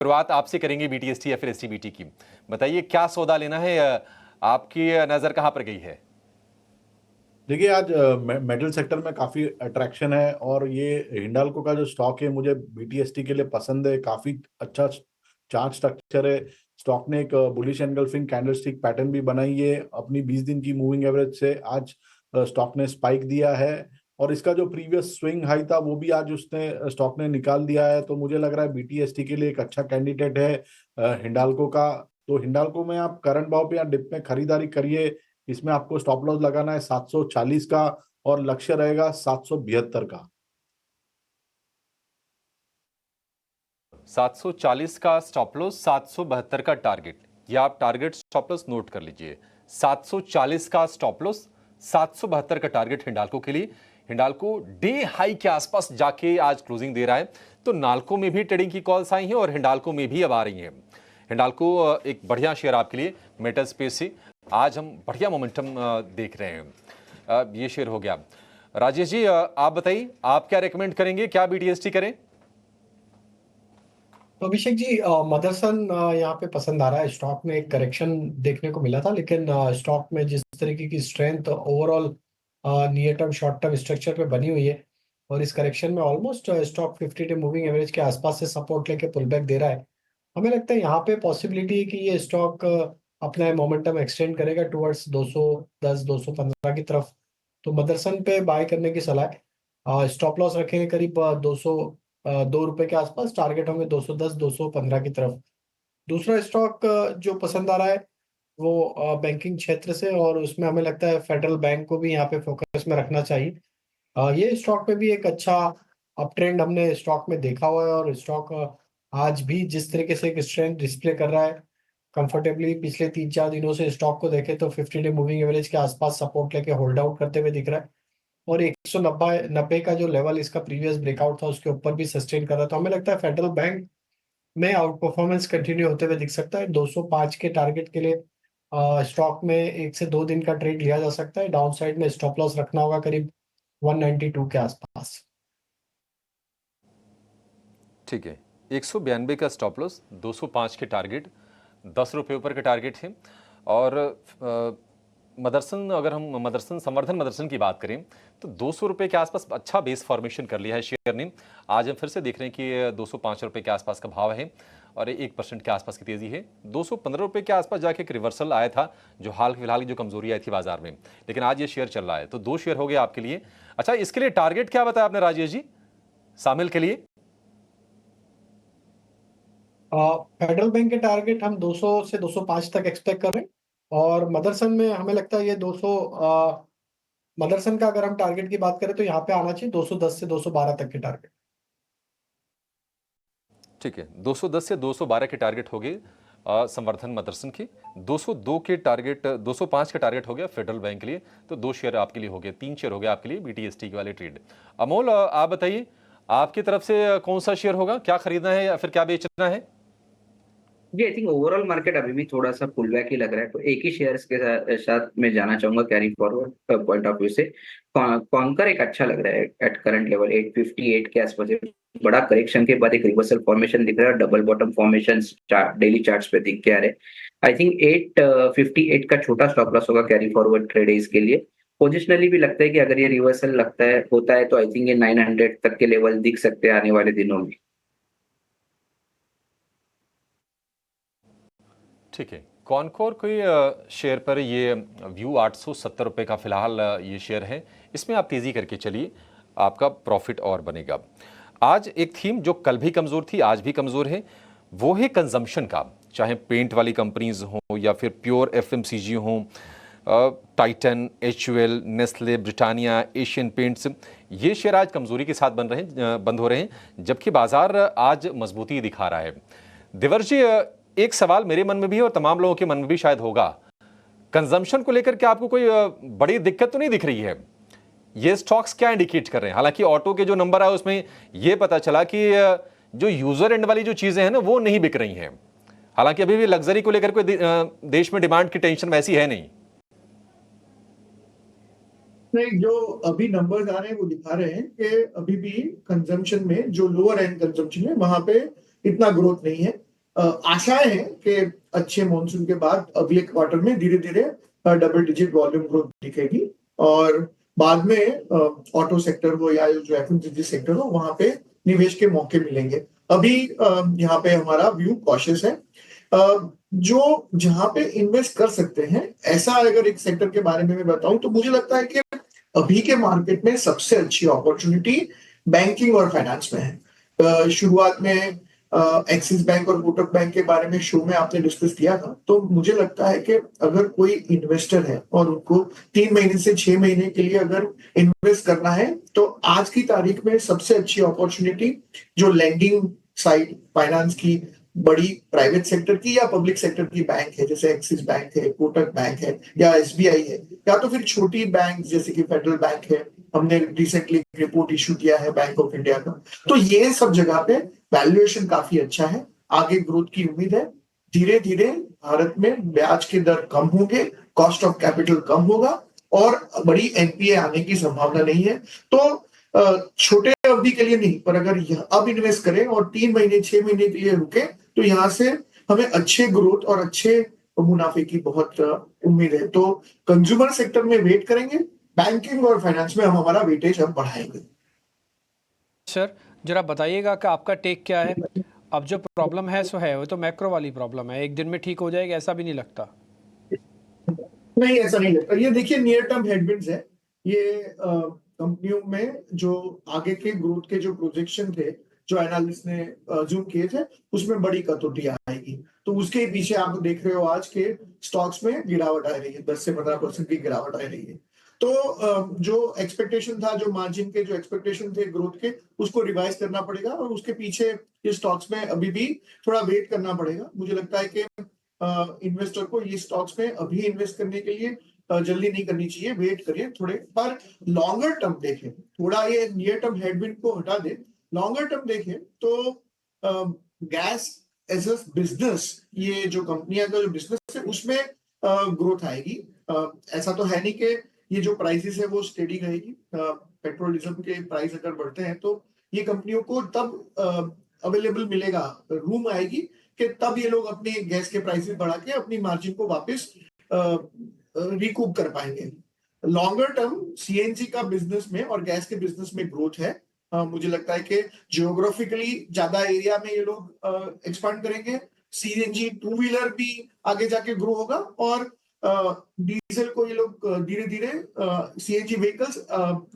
शुरुआत आपसे करेंगे बीटीएसटी या फिर एसटीबीटी की। बताइए क्या सौदा लेना है, आपकी नजर कहां पर गई है? देखिए, आज मेटल सेक्टर में काफी अट्रैक्शन है और ये हिंडाल्को का जो स्टॉक है मुझे बीटीएसटी के लिए पसंद है। काफी अच्छा चार्ट स्ट्रक्चर है। स्टॉक ने एक बुलिश एनगल्फिंग कैंडलस्टिक पैटर्न भी बनाई है। अपनी 20 दिन की मूविंग एवरेज से आज स्टॉक ने स्पाइक दिया है और इसका जो प्रीवियस स्विंग हाई था वो भी आज उसने स्टॉक ने निकाल दिया है। तो मुझे लग रहा है बीटीएसटी के लिए एक अच्छा कैंडिडेट है हिंडाल्को का। तो हिंडाल्को में आप करंट भाव पे या डिप में खरीदारी करिए। इसमें आपको स्टॉप लॉस लगाना है 740 का और लक्ष्य रहेगा 772 का। 740 का स्टॉप लॉस, 772 का टारगेट। ये आप टारगेट स्टॉप लॉस नोट कर लीजिए। 740 का स्टॉप लॉस, 772 का टारगेट हिंडाल्को के लिए। हिंडाल्को डे हाई के आसपास जाके आज क्लोजिंग दे रहा है। तो नाल्को में भी ट्रेडिंग की कॉल्स आई हैं और हिंडाल्को में भी अब आ रही हैं। हिंडाल्को एक बढ़िया शेयर आपके लिए मेटल स्पेस से आज हम बढ़िया मोमेंटम देख रहे हैं। ये शेयर हो गया। राजेश जी, आप बताइए, आप क्या रेकमेंड करेंगे, क्या बीटीएसटी करें? तो अभिषेक जी, मदरसन यहाँ पे पसंद आ रहा है। स्टॉक में एक करेक्शन देखने को मिला था, लेकिन स्टॉक में जिस तरीके की strength overall near term short term structure पे बनी हुई है और इस करेक्शन में almost stock 50 day moving average के आसपास से सपोर्ट लेके पुल बैक दे रहा है। हमें लगता है यहाँ पे पॉसिबिलिटी है कि ये स्टॉक अपना मोमेंटम एक्सटेंड करेगा टुवर्ड्स 210 215 की तरफ। तो मदरसन पे बाय करने की सलाह है। स्टॉप लॉस रखेंगे करीब 202 रुपए के आसपास, टारगेट होंगे 210 215 की तरफ। दूसरा स्टॉक जो पसंद आ रहा है वो बैंकिंग क्षेत्र से, और उसमें हमें लगता है फेडरल बैंक को भी यहाँ पे फोकस में रखना चाहिए। ये स्टॉक में भी एक अच्छा अप ट्रेंड हमने स्टॉक में देखा हुआ है और स्टॉक आज भी जिस तरीके से एक स्ट्रेंथ डिस्प्ले कर रहा है कंफर्टेबली, पिछले 3-4 दिनों से स्टॉक को देखे तो 50 डे मूविंग एवरेज के आसपास सपोर्ट लेके होल्ड आउट करते हुए दिख रहा है। और 190 का जो लेवल इसका प्रीवियस ब्रेकआउट था उसके ऊपर भी सस्टेन कर रहा था। हमें लगता है फेडरल बैंक में आउट परफॉर्मेंस कंटिन्यू होते हुए दिख सकता है। 205 के टारगेट के लिए स्टॉक में 1 से 2 दिन का ट्रेड लिया जा सकता है। डाउन साइड में स्टॉप लॉस रखना होगा करीब 192 के आसपास। ठीक है, 192 का स्टॉप लॉस, 205 के टारगेट, 10 रुपये ऊपर के टारगेट है। और मदरसन, अगर हम मदरसन संवर्धन मदरसन की बात करें तो 200 रुपये के आसपास अच्छा बेस फॉर्मेशन कर लिया है शेयर ने। आज हम फिर से देख रहे हैं कि 205 रुपये के आसपास का भाव है और 1% के आसपास की तेजी है। 215 रुपये के आसपास जाके एक रिवर्सल आया था, जो हाल फिलहाल की जो कमजोरी आई थी बाजार में, लेकिन आज ये शेयर चल रहा है। तो 2 शेयर हो गए आपके लिए। अच्छा, इसके लिए टारगेट क्या बताया आपने राजेश जी, शामिल के लिए? फेडरल बैंक के टारगेट हम 200 से 205 तक एक्सपेक्ट कर रहे हैं। और मदरसन में हमें लगता है ये 200, मदरसन का अगर हम टारगेट की बात करें तो यहाँ पे आना चाहिए 210 से 212 तक के टारगेट। ठीक है, 210 से 212 के टारगेट हो गए संवर्धन मदरसन के। 202 के टारगेट, 205 का टारगेट हो गया फेडरल बैंक के लिए। तो 2 शेयर आपके लिए हो गए, 3 शेयर हो गए आपके लिए बीटीएसटी के वाले ट्रेड। अमोल, आप बताइए, आपकी तरफ से कौन सा शेयर होगा, क्या खरीदना है या फिर क्या बेचना है? जी, आई थिंक ओवरऑल मार्केट अभी भी थोड़ा सा पुल बैक ही लग रहा है, तो एक ही शेयर्स के साथ मैं जाना चाहूंगा carry forward point of view से। कॉन्कर एक अच्छा लग रहा है एट करंट लेवल 858 के आसपास। एक बड़ा करेक्शन के बाद एक रिवर्सल फॉर्मेशन दिख रहा है, double bottom formation daily charts पे दिख के आ रहे। आई थिंक 858 का छोटा स्टॉप लॉस होगा कैरी फॉरवर्ड ट्रेड इसके लिए। पोजिशनली भी लगता है कि अगर ये रिवर्सल लगता है होता है तो आई थिंक ये 900 तक के लेवल दिख सकते हैं आने वाले दिनों में। ठीक है, कॉनकोर कोई शेयर पर ये व्यू 870 रुपये का फिलहाल ये शेयर है। इसमें आप तेज़ी करके चलिए, आपका प्रॉफिट और बनेगा। आज एक थीम जो कल भी कमज़ोर थी आज भी कमज़ोर है, वो है कंजम्पशन का। चाहे पेंट वाली कंपनीज हों या फिर प्योर एफएमसीजी हों, Titan, HUL, Nestle, Britannia, Asian paints, ये शेयर आज कमज़ोरी के साथ बंद हो रहे हैं, जबकि बाजार आज मजबूती दिखा रहा है। देवर जी, एक सवाल मेरे मन में भी है और तमाम लोगों के मन में भी शायद होगा, कंजम्पशन को लेकर के आपको कोई बड़ी दिक्कत तो नहीं दिख रही है? ये स्टॉक्स क्या इंडिकेट कर रहे हैं? हालांकि ऑटो के जो नंबर आए उसमें यह पता चला कि जो यूजर एंड वाली जो चीजें हैं ना वो नहीं बिक रही हैं। हालांकि अभी भी लग्जरी को लेकर कोई देश में डिमांड की टेंशन वैसी है नहीं। नहीं, जो अभी नंबर्स आ रहे हैं वो दिखा रहे हैं कि अभी भी कंजम्पशन में जो लोअर एंड कंजम्पशन है वहां पे इतना ग्रोथ नहीं है। आशाएं हैं कि अच्छे मॉनसून के बाद अगले क्वार्टर में धीरे धीरे डबल डिजिट वॉल्यूम ग्रोथ दिखेगी और बाद में ऑटो सेक्टर हो या जो एफएमसीजी सेक्टर हो वहां पे निवेश के मौके मिलेंगे। अभी यहाँ पे हमारा व्यू कॉशियस है। जो जहां पे इन्वेस्ट कर सकते हैं ऐसा अगर एक सेक्टर के बारे में मैं बताऊं तो मुझे लगता है कि अभी के मार्केट में सबसे अच्छी अपॉर्चुनिटी बैंकिंग और फाइनेंस में है। शुरुआत में एक्सिस बैंक और कोटक बैंक के बारे में शो में आपने डिस्कस किया था, तो मुझे लगता है कि अगर कोई इन्वेस्टर है और उनको 3 महीने से 6 महीने के लिए अगर इन्वेस्ट करना है तो आज की तारीख में सबसे अच्छी अपॉर्चुनिटी जो लैंडिंग साइड फाइनेंस की बड़ी प्राइवेट सेक्टर की या पब्लिक सेक्टर की बैंक है जैसे एक्सिस बैंक है, कोटक बैंक है या एसबीआई है, या तो फिर छोटी बैंक जैसे कि फेडरल बैंक है, हमने रिसेंटली रिपोर्ट इशू किया है बैंक ऑफ इंडिया का। तो ये सब जगह पे वैल्यूएशन काफी अच्छा है, आगे ग्रोथ की उम्मीद है। धीरे धीरे भारत में ब्याज के दर कम होंगे, कॉस्ट ऑफ कैपिटल कम होगा और बड़ी एनपीए आने की संभावना नहीं है। तो छोटे अवधि के लिए नहीं, पर अगर अब इन्वेस्ट करें और 3 महीने 6 महीने के लिए रुके तो यहाँ से हमें अच्छे ग्रोथ और अच्छे मुनाफे की बहुत उम्मीद है। तो कंज्यूमर सेक्टर में वेट करेंगे, बैंकिंग और फाइनेंस में हम हमारा वेटेज अब बढ़ाएंगे। सर जरा बताइएगा कि आपका टेक क्या है। अब जो प्रॉब्लम है सो है, वो तो मैक्रो वाली प्रॉब्लम है, एक दिन में ठीक हो जाएगा ऐसा भी नहीं लगता। नहीं, ऐसा नहीं लगता। ये देखिए नियर टर्म हेडविंड्स है। ये कंपनियों में जो आगे के ग्रोथ के जो प्रोजेक्शन थे जो एनालिस्ट ने अज्यूम किए थे उसमें बड़ी कटौती आएगी, तो उसके पीछे आप देख रहे हो आज के स्टॉक्स में गिरावट आ रही है, 10 से 15% की गिरावट आ रही है। तो जो एक्सपेक्टेशन था, जो मार्जिन के जो एक्सपेक्टेशन थे ग्रोथ के, उसको रिवाइज करना पड़ेगा और उसके पीछे ये स्टॉक्स में अभी भी थोड़ा वेट करना पड़ेगा। मुझे लगता है कि इन्वेस्टर को ये स्टॉक्स में अभी इन्वेस्ट करने के लिए जल्दी नहीं करनी चाहिए, वेट करिए थोड़े, पर लॉन्गर टर्म देखें, थोड़ा ये नियर टर्म हेडविंड को हटा दे, लॉन्गर टर्म देखें तो गैस एज अ बिजनेस, ये जो कंपनियां का जो बिजनेस है उसमें ग्रोथ आएगी। ऐसा तो है नहीं कि ये जो प्राइसेस है वो स्टेडी रहेगी। पेट्रोल डीजल के प्राइस अगर बढ़ते हैं तो ये कंपनियों को तब अवेलेबल मिलेगा, रूम आएगी कि तब ये लोग अपने गैस के प्राइसेस बढ़ा के अपनी मार्जिन को वापस रिकूप कर पाएंगे। लॉन्गर टर्म सीएनजी का बिजनेस में और गैस के बिजनेस में ग्रोथ है। मुझे लगता है कि जियोग्राफिकली ज्यादा एरिया में ये लोग एक्सपांड करेंगे। सीएनजी टू व्हीलर भी आगे जाके ग्रो होगा और डीजल को ये लोग धीरे धीरे सीएनजी व्हीकल्स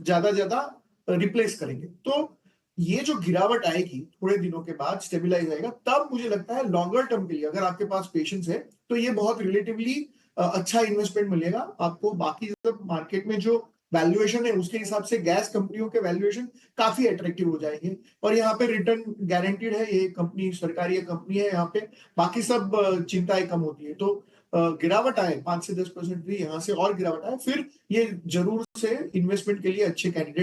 ज्यादा रिप्लेस करेंगे। तो ये जो गिरावट आएगी थोड़े दिनों के बाद स्टेबलाइज आएगा, तब मुझे लगता है लॉन्गर टर्म के लिए अगर आपके पास पेशेंस है तो ये बहुत रिलेटिवली अच्छा इन्वेस्टमेंट मिलेगा आपको। बाकी सब मार्केट में जो वैल्यूएशन है उसके हिसाब से गैस कंपनियों के वैल्यूएशन काफी अट्रैक्टिव हो जाएंगे और यहाँ पे रिटर्न गारंटीड है। ये कंपनी सरकारी कंपनी है, यहाँ पे बाकी सब चिंताएं कम होती है। तो गिरावट आए 5 से 10% भी यहाँ से और गिरावट आए, फिर ये जरूर से इन्वेस्टमेंट के लिए अच्छे कैंडिडेट